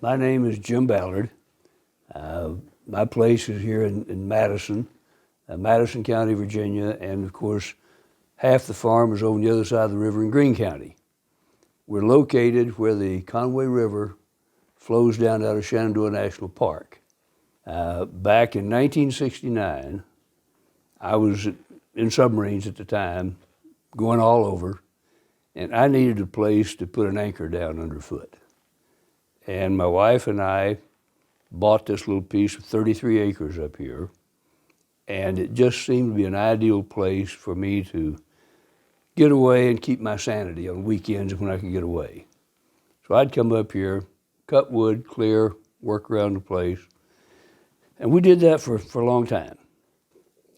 My name is Jim Ballard. My place is here in Madison, Madison County, Virginia, and of course, half the farm is over on the other side of the river in Greene County. We're located where the Conway River flows down out of Shenandoah National Park. Back in 1969, I was in submarines at the time, going all over, and I needed a place to put an anchor down underfoot. And my wife and I bought this little piece of 33 acres up here, and it just seemed to be an ideal place for me to get away and keep my sanity on weekends when I could get away. So I'd come up here, cut wood, clear, work around the place, and we did that for a long time.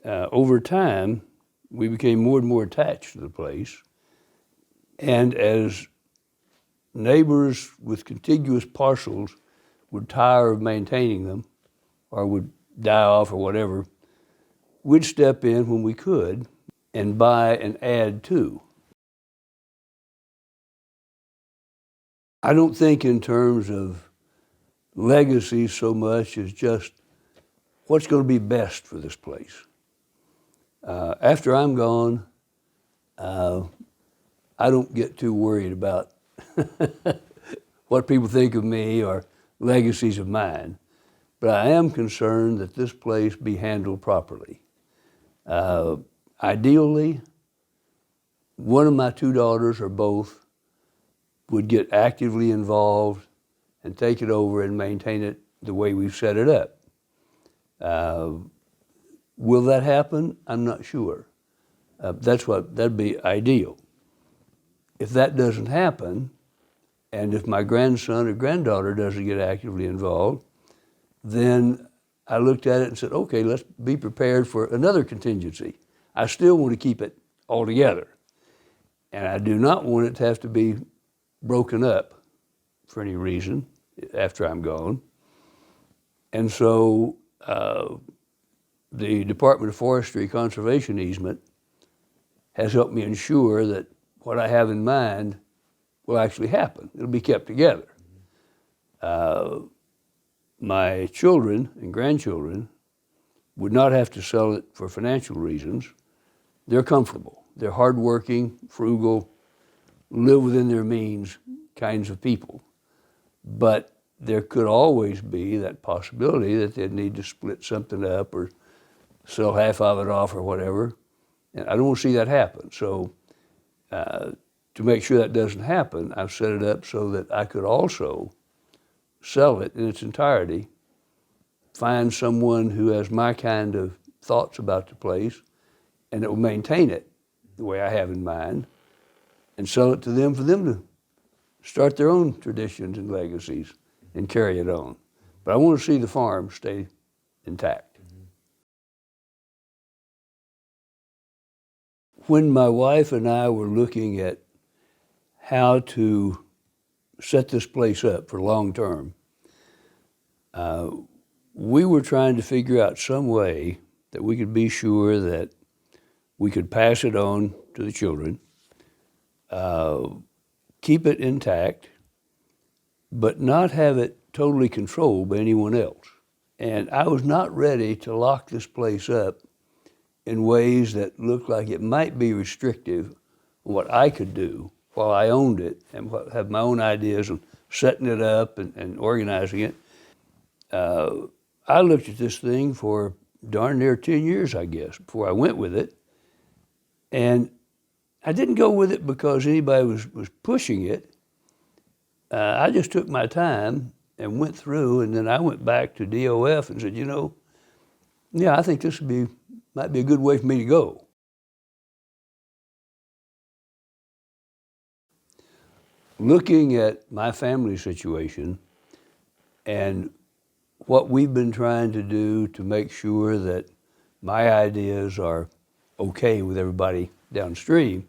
Over time, we became more and more attached to the place, and as neighbors with contiguous parcels would tire of maintaining them or would die off or whatever, we'd step in when we could and buy and add to. I don't think in terms of legacy so much as just what's going to be best for this place. After I'm gone, I don't get too worried about what people think of me or legacies of mine, but I am concerned that this place be handled properly. Ideally, one of my two daughters or both would get actively involved and take it over and maintain it the way we've set it up. Will that happen? I'm not sure. That'd be ideal. If that doesn't happen, and if my grandson or granddaughter doesn't get actively involved, then I looked at it and said, okay, let's be prepared for another contingency. I still want to keep it all together. And I do not want it to have to be broken up for any reason after I'm gone. And so the Department of Forestry conservation easement has helped me ensure that what I have in mind will actually happen. It'll be kept together. My children and grandchildren would not have to sell it for financial reasons. They're comfortable. They're hardworking, frugal, live within their means kinds of people. But there could always be that possibility that they'd need to split something up or sell half of it off or whatever. And I don't want to see that happen. So to make sure that doesn't happen, I've set it up so that I could also sell it in its entirety, find someone who has my kind of thoughts about the place and that will maintain it the way I have in mind, and sell it to them for them to start their own traditions and legacies and carry it on. But I want to see the farm stay intact. When my wife and I were looking at how to set this place up for long term, we were trying to figure out some way that we could be sure that we could pass it on to the children, keep it intact, but not have it totally controlled by anyone else. And I was not ready to lock this place up in ways that looked like it might be restrictive on what I could do while I owned it and have my own ideas on setting it up and organizing it. I looked at this thing for darn near 10 years, I guess, before I went with it. And I didn't go with it because anybody was pushing it. I just took my time and went through, and then I went back to DOF and said, I think this might be a good way for me to go. Looking at my family situation and what we've been trying to do to make sure that my ideas are okay with everybody downstream,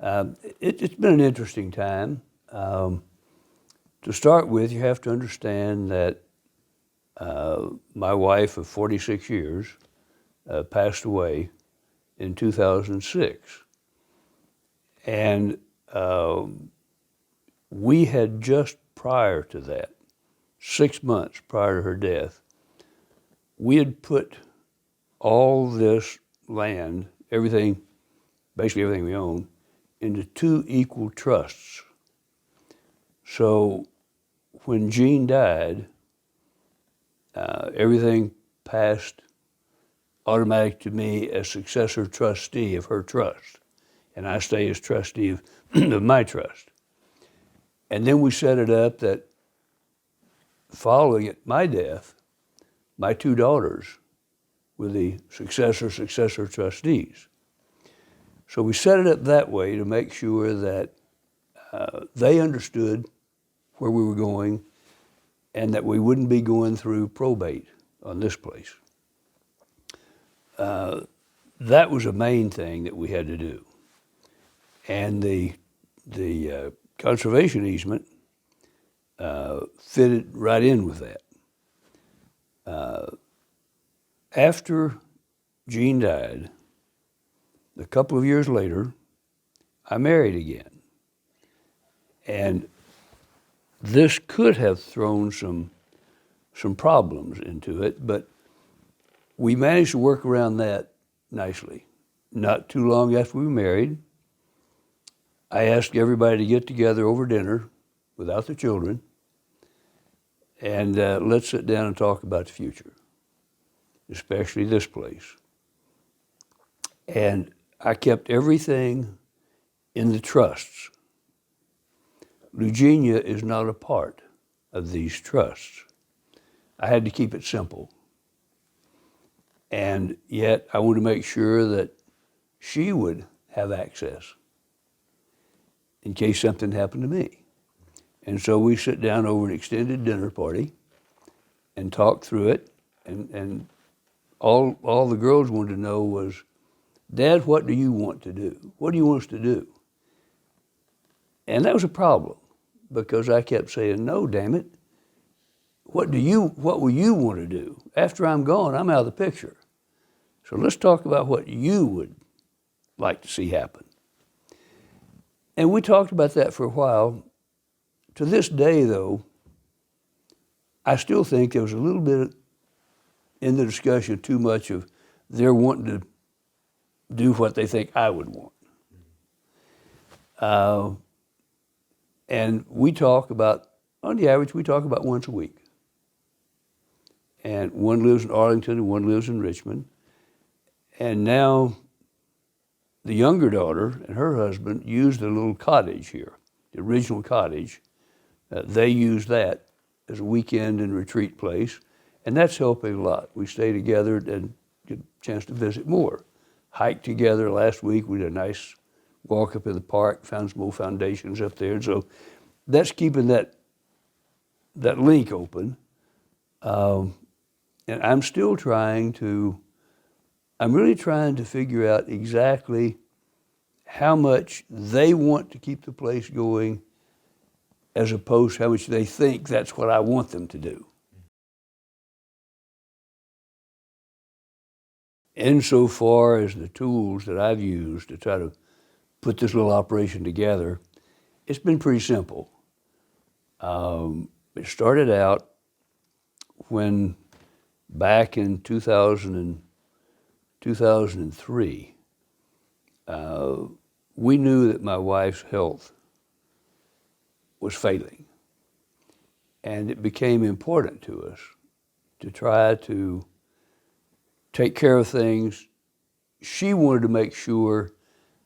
it's been an interesting time. To start with, you have to understand that my wife of 46 years passed away in 2006. And we had just prior to that 6 months prior to her death, we had put all this land, everything, basically everything we own, into 2 equal trusts. So when Jean died, everything passed automatic to me as successor trustee of her trust, and I stay as trustee of, of my trust. And then we set it up that following my death, my 2 daughters were the successor trustees. So we set it up that way to make sure that they understood where we were going and that we wouldn't be going through probate on this place. That was a main thing that we had to do. And the conservation easement fitted right in with that. After Jean died, a couple of years later, I married again. And this could have thrown some problems into it, but we managed to work around that nicely. Not too long after we were married, I asked everybody to get together over dinner without the children, and let's sit down and talk about the future, especially this place. And I kept everything in the trusts. Eugenia is not a part of these trusts. I had to keep it simple. And yet I wanted to make sure that she would have access in case something happened to me. And so we sit down over an extended dinner party and talk through it. And all the girls wanted to know was, Dad, what do you want to do? What do you want us to do? And that was a problem because I kept saying, no, damn it. What will you want to do? After I'm gone, I'm out of the picture. So let's talk about what you would like to see happen. And we talked about that for a while. To this day, though, I still think there was a little bit in the discussion too much of their wanting to do what they think I would want. And we talk about, on the average, we talk about once a week. And one lives in Arlington and one lives in Richmond. And now the younger daughter and her husband used a little cottage here, the original cottage. They use that as a weekend and retreat place, and that's helping a lot. We stay together and get a chance to visit more. Hiked together last week. We did a nice walk up in the park, found some old foundations up there. And so that's keeping that link open. And I'm really trying to figure out exactly how much they want to keep the place going as opposed to how much they think that's what I want them to do. Insofar as the tools that I've used to try to put this little operation together, it's been pretty simple. It started out when back in 2003, we knew that my wife's health was failing. And it became important to us to try to take care of things. She wanted to make sure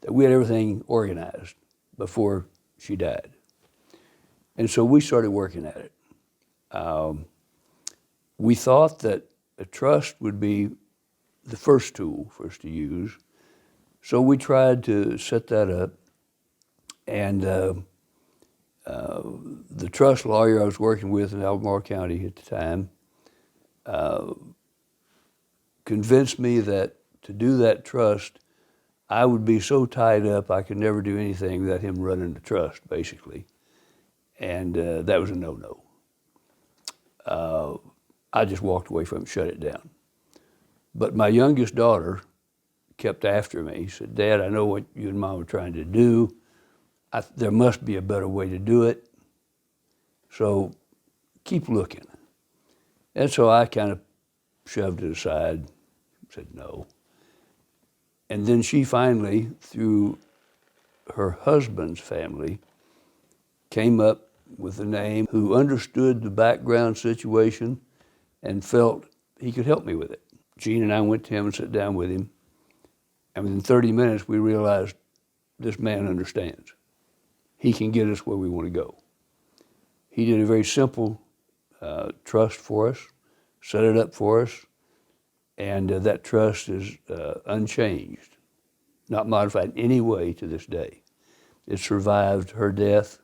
that we had everything organized before she died. And so we started working at it. We thought that a trust would be the first tool for us to use. So we tried to set that up. And the trust lawyer I was working with in Albemarle County at the time convinced me that to do that trust, I would be so tied up I could never do anything without him running the trust, basically. And that was a no-no. I just walked away from it, shut it down. But my youngest daughter kept after me. She said, Dad, I know what you and Mom are trying to do. There must be a better way to do it. So keep looking. And so I kind of shoved it aside, said no. And then she finally, through her husband's family, came up with a name who understood the background situation and felt he could help me with it. Gene and I went to him and sat down with him, and within 30 minutes we realized this man understands. He can get us where we want to go. He did a very simple trust for us, set it up for us, and that trust is unchanged, not modified in any way to this day. It survived her death,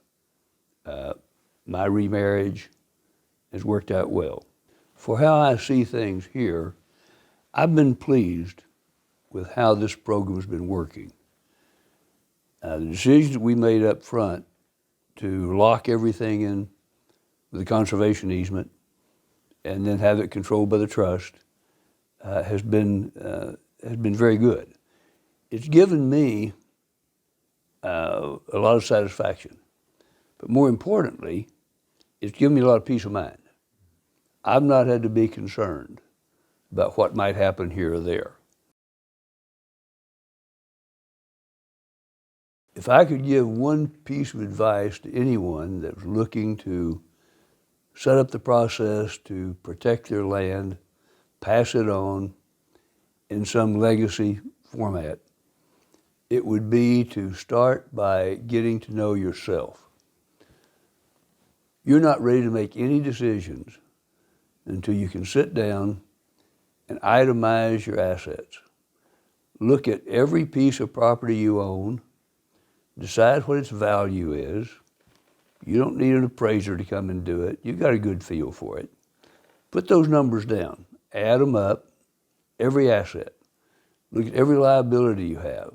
my remarriage, has worked out well. For how I see things here, I've been pleased with how this program's been working. The decisions we made up front to lock everything in with a conservation easement and then have it controlled by the trust has been very good. It's given me a lot of satisfaction, but more importantly, it's given me a lot of peace of mind. I've not had to be concerned about what might happen here or there. If I could give one piece of advice to anyone that was looking to set up the process to protect their land, pass it on in some legacy format, it would be to start by getting to know yourself. You're not ready to make any decisions until you can sit down and itemize your assets. Look at every piece of property you own, decide what its value is. You don't need an appraiser to come and do it. You've got a good feel for it. Put those numbers down, add them up, every asset. Look at every liability you have.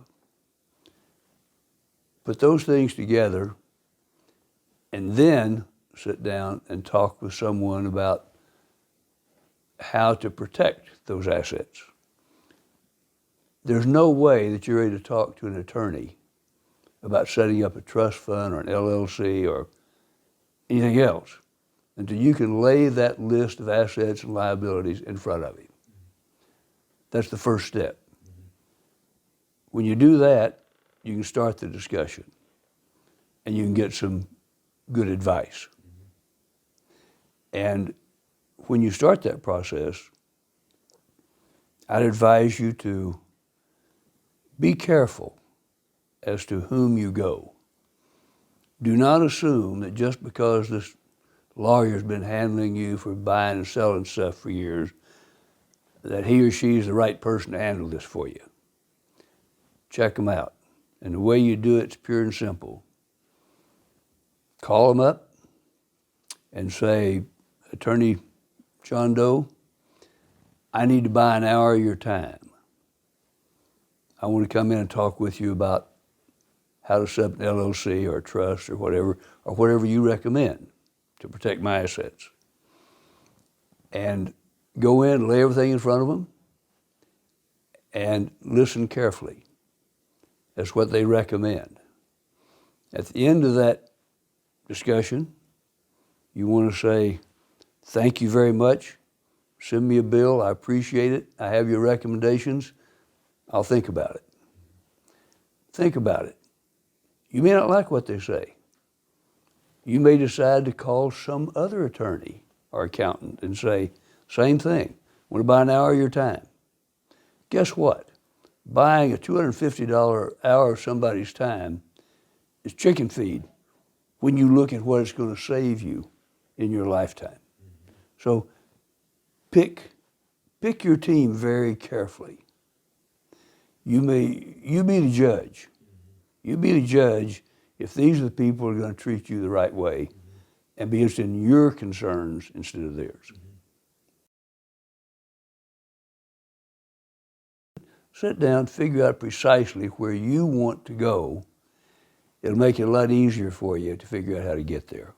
Put those things together, and then sit down and talk with someone about how to protect those assets. There's no way that you're ready to talk to an attorney about setting up a trust fund or an LLC or anything else until you can lay that list of assets and liabilities in front of him. That's the first step. When you do that, you can start the discussion and you can get some good advice. And when you start that process, I'd advise you to be careful as to whom you go. Do not assume that just because this lawyer's been handling you for buying and selling stuff for years, that he or she is the right person to handle this for you. Check them out. And the way you do it's pure and simple. Call them up and say, Attorney John Doe, I need to buy an hour of your time. I want to come in and talk with you about how to set up an LLC or a trust or whatever you recommend to protect my assets. And go in, lay everything in front of them, and listen carefully. That's what they recommend. At the end of that discussion, you want to say, thank you very much. Send me a bill. I appreciate it. I have your recommendations. I'll think about it. Think about it. You may not like what they say. You may decide to call some other attorney or accountant and say, same thing. Want to buy an hour of your time? Guess what? Buying a $250 hour of somebody's time is chicken feed when you look at what it's going to save you in your lifetime. So pick your team very carefully. You be the judge. You be the judge if these are the people who are going to treat you the right way and be interested in your concerns instead of theirs. Sit down, figure out precisely where you want to go. It'll make it a lot easier for you to figure out how to get there.